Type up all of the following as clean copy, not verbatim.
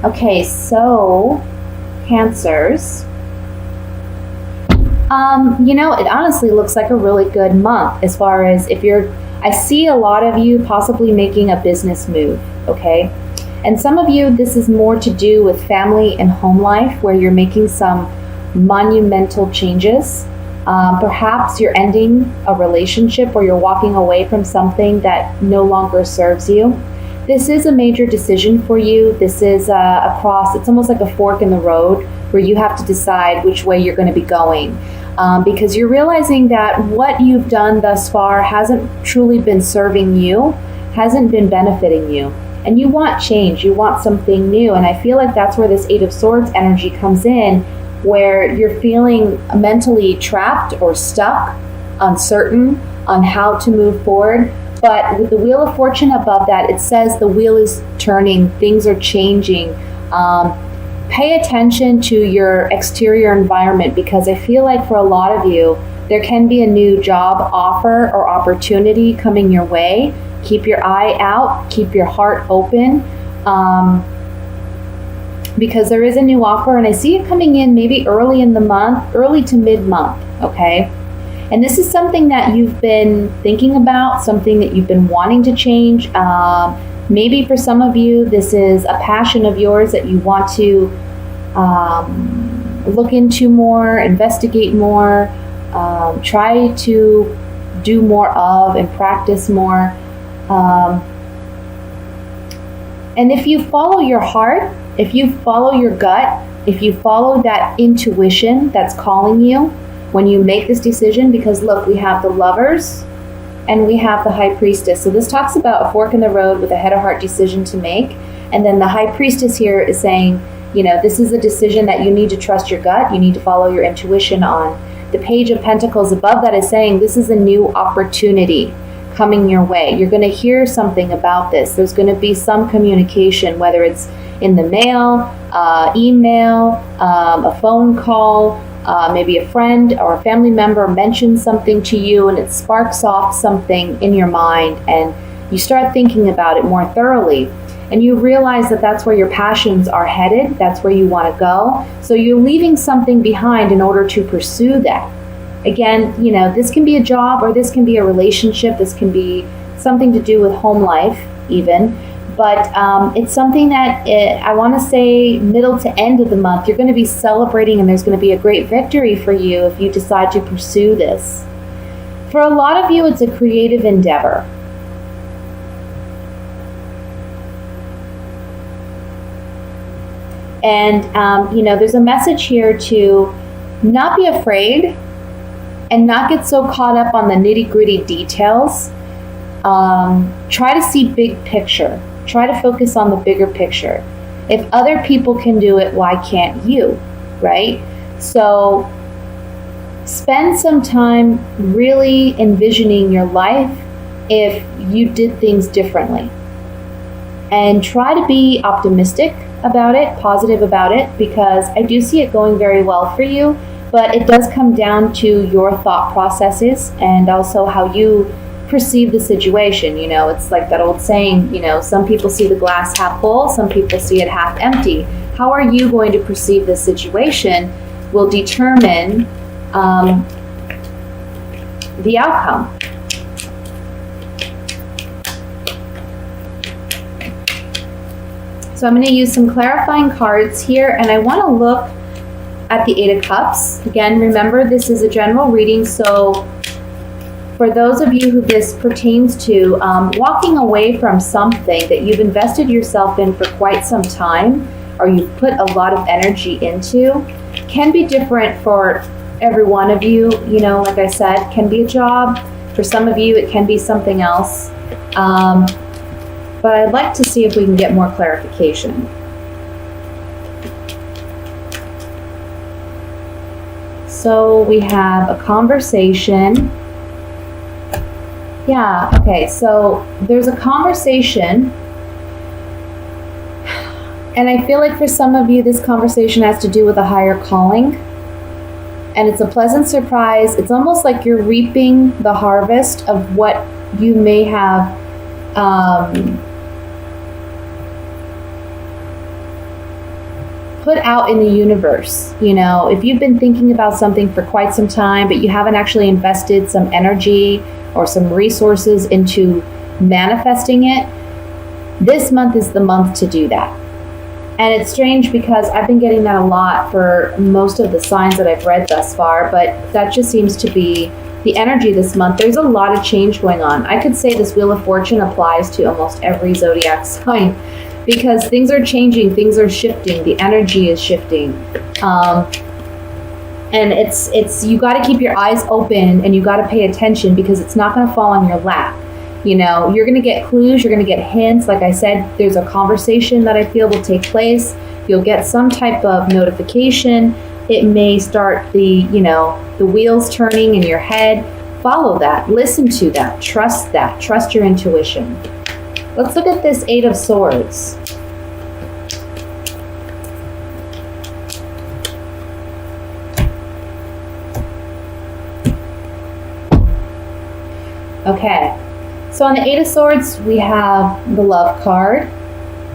Okay, so Cancers. It honestly looks like a really good month as far as I see a lot of you possibly making a business move, okay? And some of you, this is more to do with family and home life where you're making some monumental changes. Perhaps you're ending a relationship or you're walking away from something that no longer serves you. This is a major decision for you. This is a cross. It's almost like a fork in the road where you have to decide which way you're going to be going. Because you're realizing that what you've done thus far hasn't truly been serving you, hasn't been benefiting you. And you want change, you want something new. And I feel like that's where this Eight of Swords energy comes in, where you're feeling mentally trapped or stuck, uncertain on how to move forward. But with the Wheel of Fortune above that, it says the wheel is turning, things are changing. Pay attention to your exterior environment, because I feel like for a lot of you, there can be a new job offer or opportunity coming your way. Keep your eye out, keep your heart open, because there is a new offer, and I see it coming in maybe early in the month, early to mid-month, okay? And this is something that you've been thinking about, something that you've been wanting to change. Maybe for some of you, this is a passion of yours that you want to look into more, investigate more, try to do more of and practice more. And if you follow your heart, if you follow your gut, if you follow that intuition that's calling you when you make this decision, because look, we have the Lovers and we have the High Priestess. So this talks about a fork in the road with a head of heart decision to make. And then the High Priestess here is saying, this is a decision that you need to trust your gut. You need to follow your intuition on. The Page of Pentacles above that is saying this is a new opportunity coming your way. You're going to hear something about this. There's going to be some communication, whether it's in the mail, email, a phone call, maybe a friend or a family member mentions something to you and it sparks off something in your mind, and you start thinking about it more thoroughly. And you realize that that's where your passions are headed. That's where you want to go. So you're leaving something behind in order to pursue that. Again, this can be a job, or this can be a relationship. This can be something to do with home life even. But it's something that I want to say middle to end of the month, you're going to be celebrating, and there's going to be a great victory for you if you decide to pursue this. For a lot of you, it's a creative endeavor. And, there's a message here to not be afraid and not get so caught up on the nitty-gritty details. Try to see big picture. Try to focus on the bigger picture. If other people can do it, why can't you, right? So spend some time really envisioning your life if you did things differently. And try to be optimistic about it, positive about it, because I do see it going very well for you, but it does come down to your thought processes and also how you perceive the situation. It's like that old saying, some people see the glass half full, some people see it half empty. How are you going to perceive the situation will determine the outcome. So I'm going to use some clarifying cards here, and I want to look at the Eight of Cups. Again, remember, this is a general reading, so for those of you who this pertains to, walking away from something that you've invested yourself in for quite some time, or you've put a lot of energy into, can be different for every one of you. Like I said, can be a job. For some of you, it can be something else. But I'd like to see if we can get more clarification. So we have a conversation. Yeah, okay, so there's a conversation. And I feel like for some of you, this conversation has to do with a higher calling. And it's a pleasant surprise. It's almost like you're reaping the harvest of what you may have put out in the universe. You know, if you've been thinking about something for quite some time, but you haven't actually invested some energy or some resources into manifesting it, this month is the month to do that. And it's strange because I've been getting that a lot for most of the signs that I've read thus far, but that just seems to be the energy this month. There's a lot of change going on. I could say this Wheel of Fortune applies to almost every zodiac sign because things are changing, things are shifting, the energy is shifting. And it's you got to keep your eyes open and you got to pay attention because it's not going to fall on your lap. You know, you're going to get clues, you're going to get hints. Like I said, there's a conversation that I feel will take place. You'll get some type of notification. It may start the wheels turning in your head. Follow that, listen to that, trust your intuition. Let's look at this 8 of Swords. Okay. So on the 8 of Swords, we have the Love card,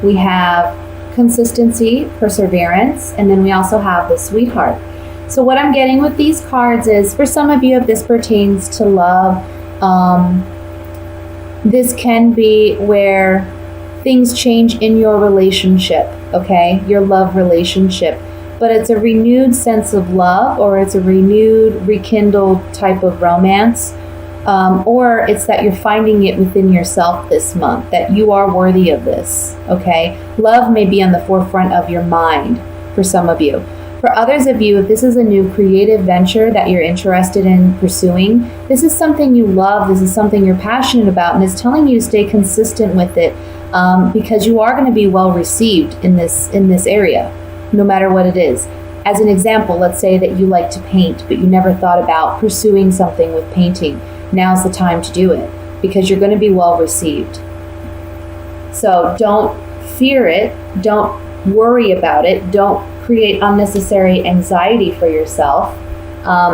we have consistency, perseverance, and then we also have the Sweetheart. So what I'm getting with these cards is, for some of you, if this pertains to love, this can be where things change in your relationship, okay? Your love relationship. But it's a renewed sense of love, or it's a renewed, rekindled type of romance. Or it's that you're finding it within yourself this month, that you are worthy of this, okay? Love may be on the forefront of your mind for some of you. For others of you, if this is a new creative venture that you're interested in pursuing, this is something you love, this is something you're passionate about, and it's telling you to stay consistent with it because you are going to be well received in this area, no matter what it is. As an example, let's say that you like to paint, but you never thought about pursuing something with painting. Now's the time to do it because you're going to be well received. So don't fear it. Don't worry about it. Don't create unnecessary anxiety for yourself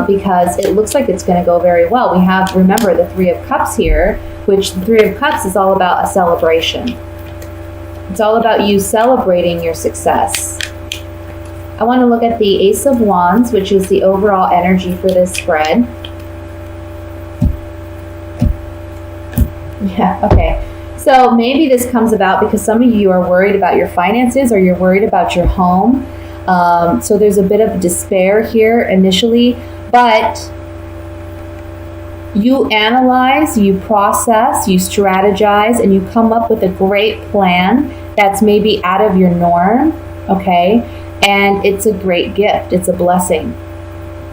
because it looks like it's going to go very well. We have, remember, the 3 of Cups here, which the 3 of Cups is all about a celebration. It's all about you celebrating your success. I want to look at the Ace of Wands, which is the overall energy for this spread. Yeah, okay. So maybe this comes about because some of you are worried about your finances or you're worried about your home. So there's a bit of despair here initially, but you analyze, you process, you strategize, and you come up with a great plan that's maybe out of your norm, okay? And it's a great gift. It's a blessing.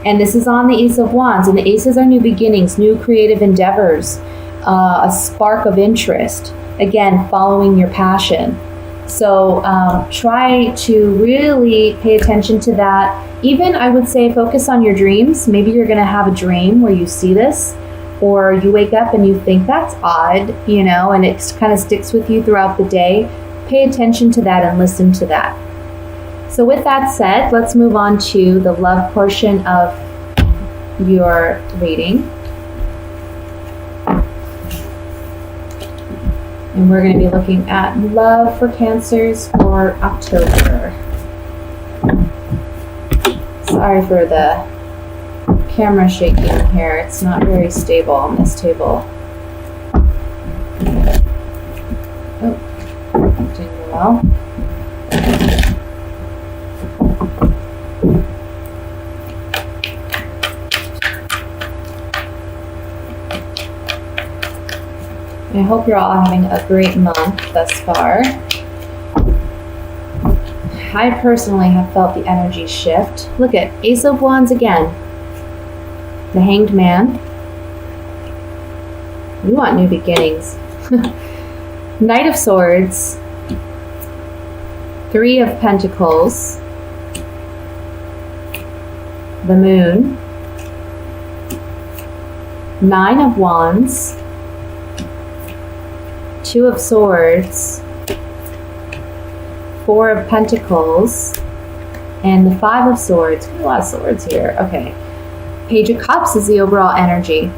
And this is on the Ace of Wands, and the Aces are new beginnings, new creative endeavors, a spark of interest, again, following your passion. So try to really pay attention to that. Even, I would say, focus on your dreams. Maybe you're going to have a dream where you see this, or you wake up and you think that's odd, and it kind of sticks with you throughout the day. Pay attention to that and listen to that. So with that said, let's move on to the love portion of your reading. And we're going to be looking at love for Cancers for October. Sorry for the camera shaking here. It's not very stable on this table. Oh, that didn't go well. I hope you're all having a great month thus far. I personally have felt the energy shift. Look at Ace of Wands again. The Hanged Man. You want new beginnings. Knight of Swords. 3 of Pentacles. The Moon. 9 of Wands. 2 of Swords, 4 of Pentacles, and the 5 of Swords. A lot of swords here. Okay. Page of Cups is the overall energy.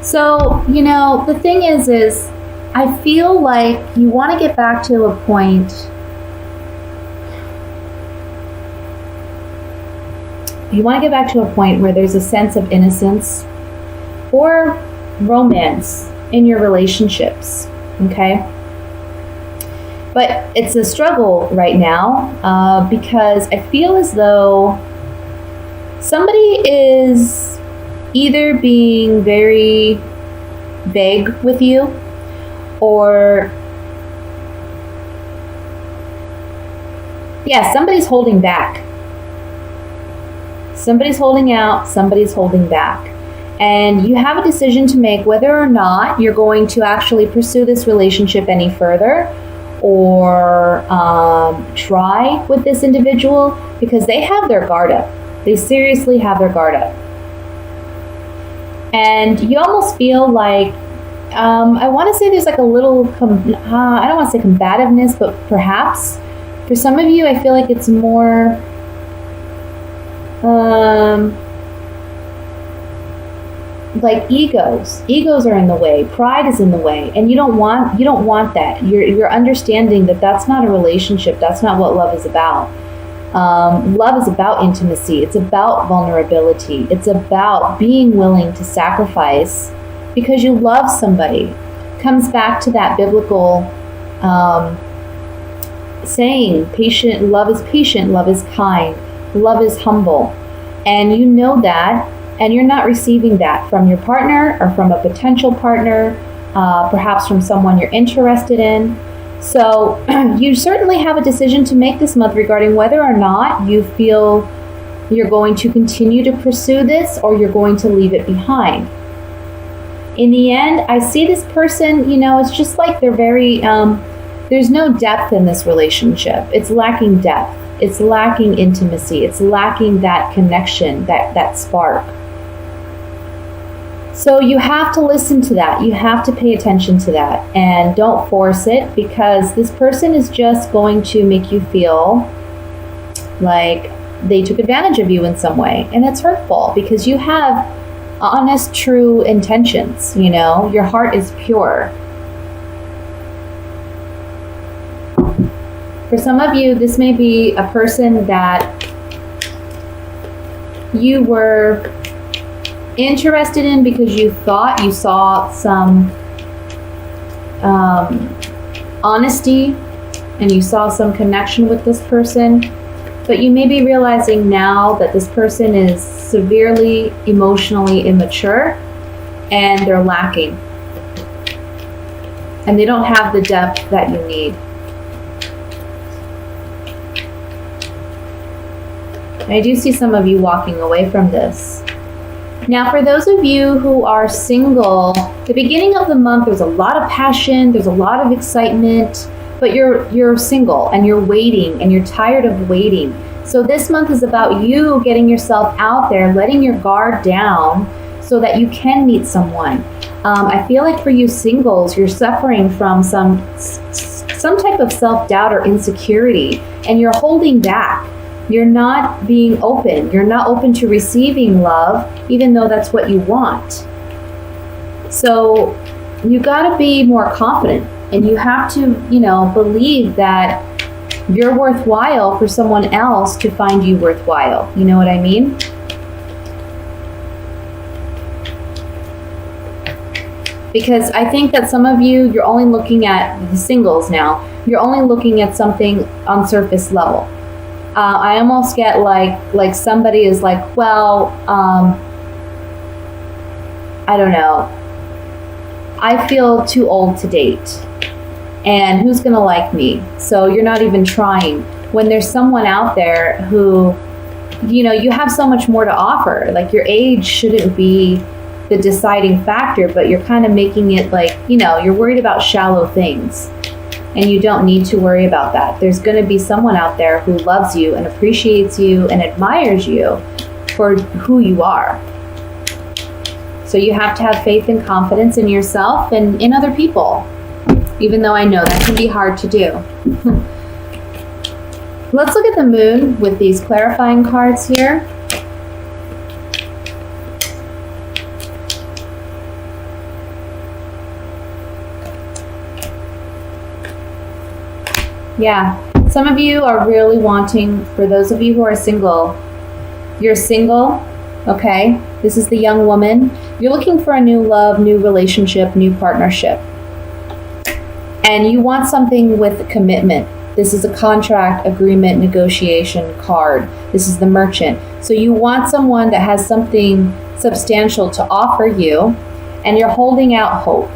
So, the thing is I feel like you want to get back to a point You want to get back to a point where there's a sense of innocence or romance in your relationships, okay? But it's a struggle right now because I feel as though somebody is either being very vague with you, or somebody's holding back. Somebody's holding out, somebody's holding back. And you have a decision to make whether or not you're going to actually pursue this relationship any further, or try with this individual, because they have their guard up. They seriously have their guard up. And you almost feel like, I want to say there's like a little, I don't want to say combativeness, but perhaps for some of you, I feel like it's more, like egos are in the way, pride is in the way, and you don't want that. You're understanding that that's not a relationship. That's not what love is about. Love is about intimacy. It's about vulnerability. It's about being willing to sacrifice because you love somebody. Comes back to that biblical saying, love is patient, love is kind, love is humble. And you know that, and you're not receiving that from your partner or from a potential partner, perhaps from someone you're interested in. So you certainly have a decision to make this month regarding whether or not you feel you're going to continue to pursue this or you're going to leave it behind. In the end, I see this person, it's just like they're very, there's no depth in this relationship. It's lacking depth. It's lacking intimacy. It's lacking that connection, that spark. So you have to listen to that. You have to pay attention to that, and don't force it, because this person is just going to make you feel like they took advantage of you in some way. And it's hurtful because you have honest, true intentions. Your heart is pure. For some of you, this may be a person that you were interested in because you thought you saw some honesty and you saw some connection with this person, but you may be realizing now that this person is severely emotionally immature and they're lacking and they don't have the depth that you need. I do see some of you walking away from this. Now, for those of you who are single, the beginning of the month, there's a lot of passion, there's a lot of excitement, but you're single and you're waiting and you're tired of waiting. So this month is about you getting yourself out there, letting your guard down so that you can meet someone. I feel like for you singles, you're suffering from some type of self-doubt or insecurity, and you're holding back. You're not being open. You're not open to receiving love, even though that's what you want. So you got to be more confident, and you have to, believe that you're worthwhile for someone else to find you worthwhile. You know what I mean? Because I think that some of you, you're only looking at the singles now. You're only looking at something on surface level. I almost get like somebody is like, well, I don't know. I feel too old to date. And who's going to like me? So you're not even trying. When there's someone out there who, you have so much more to offer. Like your age shouldn't be the deciding factor, but you're kind of making it like, you're worried about shallow things. And you don't need to worry about that. There's going to be someone out there who loves you and appreciates you and admires you for who you are. So you have to have faith and confidence in yourself and in other people, even though I know that can be hard to do. Let's look at the moon with these clarifying cards here. Yeah, some of you are really wanting, for those of you who are single, You're single, okay? This is the young woman. You're looking for a new love, new relationship, new partnership. And you want something with commitment. This is a contract, agreement, negotiation card. This is the Merchant. So you want someone that has something substantial to offer you, and you're holding out hope.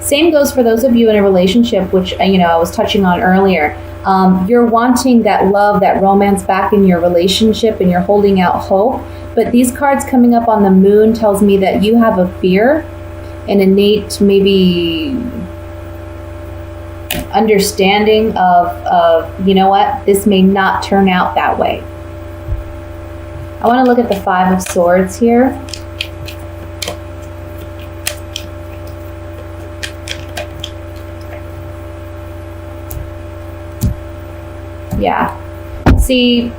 Same goes for those of you in a relationship, which I was touching on earlier. You're wanting that love, that romance back in your relationship, and you're holding out hope. But these cards coming up on the Moon tells me that you have a fear, an innate maybe understanding of you know what, this may not turn out that way. I want to look at the Five of Swords here. Yeah. See,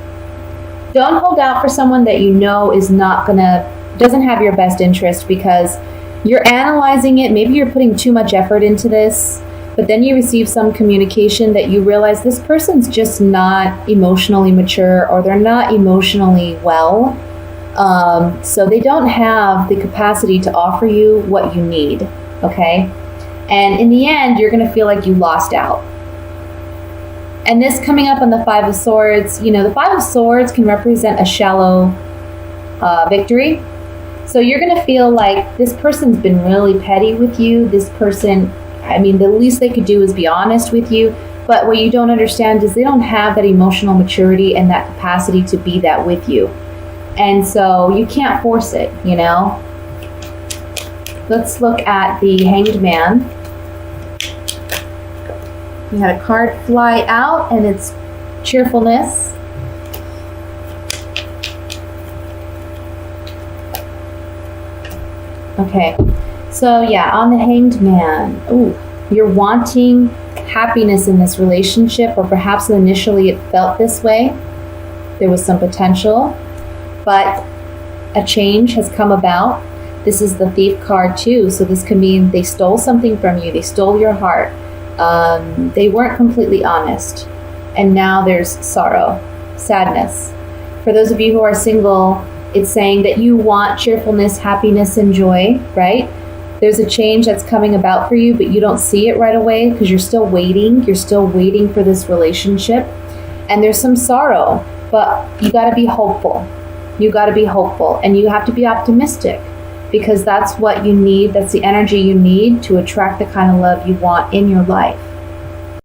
don't hold out for someone that you know is doesn't have your best interest, because you're analyzing it. Maybe you're putting too much effort into this, but then you receive some communication that you realize this person's just not emotionally mature, or they're not emotionally well. So they don't have the capacity to offer you what you need, okay? And in the end, you're going to feel like you lost out. And this coming up on the Five of Swords, the Five of Swords can represent a shallow victory. So you're going to feel like this person's been really petty with you. This person, the least they could do is be honest with you. But what you don't understand is they don't have that emotional maturity and that capacity to be that with you. And so you can't force it, Let's look at the Hanged Man. We had a card fly out, and it's cheerfulness. Okay, so yeah, on the Hanged Man, you're wanting happiness in this relationship, or perhaps initially it felt this way. There was some potential, but a change has come about. This is the Thief card too, so this can mean they stole something from you. They stole your heart. They weren't completely honest, and now there's sorrow, sadness. For those of you who are single, it's saying that you want cheerfulness, happiness, and joy, right? There's a change that's coming about for you, but you don't see it right away because you're still waiting. You're still waiting for this relationship, and there's some sorrow, but you got to be hopeful. You got to be hopeful, and you have to be optimistic, because that's what you need. That's the energy you need to attract the kind of love you want in your life.